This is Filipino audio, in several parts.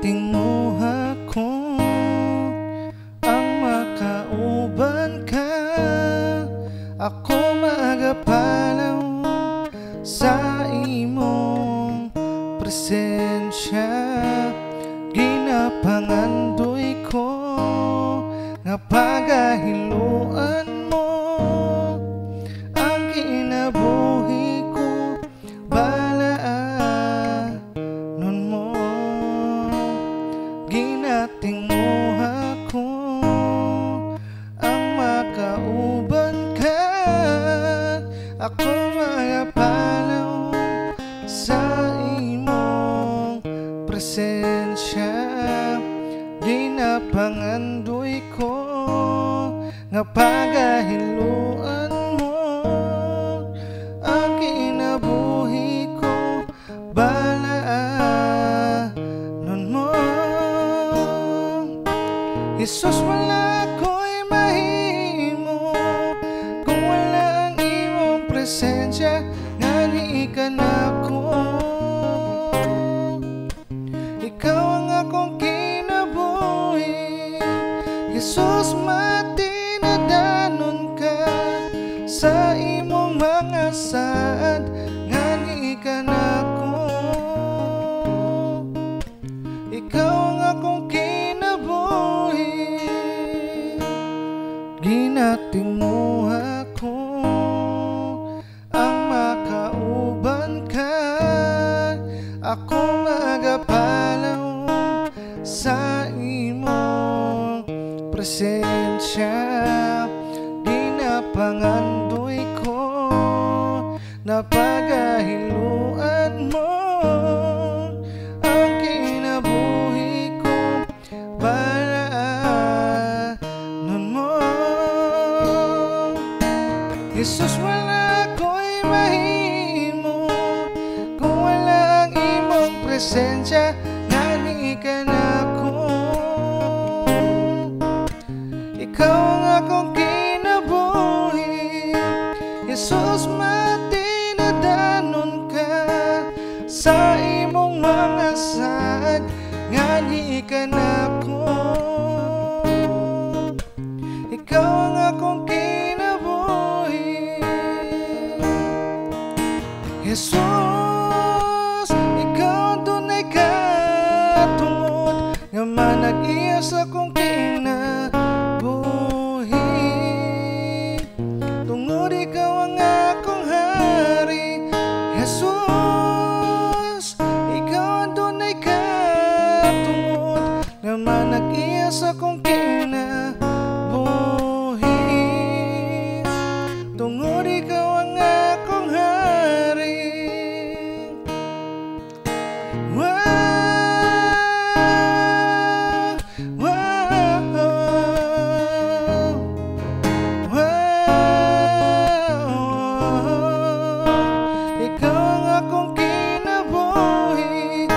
Ginatinguha ko ang makauban ka. Ako maagapalaw sa imong presensya. Ginapangandoy ko nga pagahiluan mo ang kinabuhi ko. Balaanon mo. Ginatinguha ko ang makauban ka. Ako magapalaw sa imong presensya. Ginapangandoy ko nga pagahiluan mo ang kinabuhi ko. Balaanon mo. Jesus, wala ko'y mahimo kung wala ang imong presensya. Ngani ka na ko. Ikaw ang akong kinabuhi. Jesus, matinadanon ka sa imong mga saad. Ngani ka na ko. Ikaw ang akong kinabuhi. Ginatinguha ko ang makauban ka. Ako magapalaw sa imong presensya. Ginapangandoy ko na pagahiluan mo ang kinabuhi ko. Balaanon mo. Jesus, wala ko'y mahimo kung wala ang imong presensya. Ngani ka na ko. Ikaw ang akong kinabuhi. Jesus, matinadanon ka sa imong mga saad. Ngani ka na ko. Ikaw ang akong kinabuhi. Jesus, ikaw ang tunay katungod nga manag-iya sa akong kinabuhi. Tungod ikaw ang akong hari. Jesus, ikaw ang tunay katungod nga manag-iya sa akong kinabuhi. Tungod ikaw ang akong hari. Ikaw ang akong kinabuhi.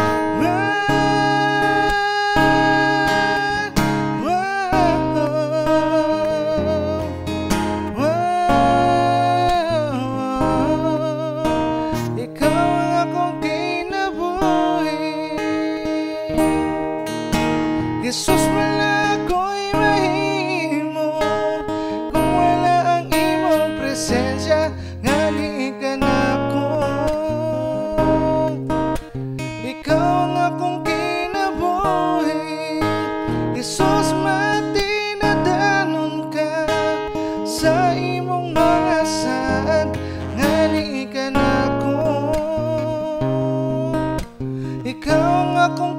Ikaw ang akong kinabuhi. Jesus, wala ko'y mahimo kung wala ang imong presensya. Ngani ka na ko. Ikaw ang akong kinabuhi. Jesus, matinadanon ka sa imong mga saad. Ngani ka na ko. Ikaw ang akong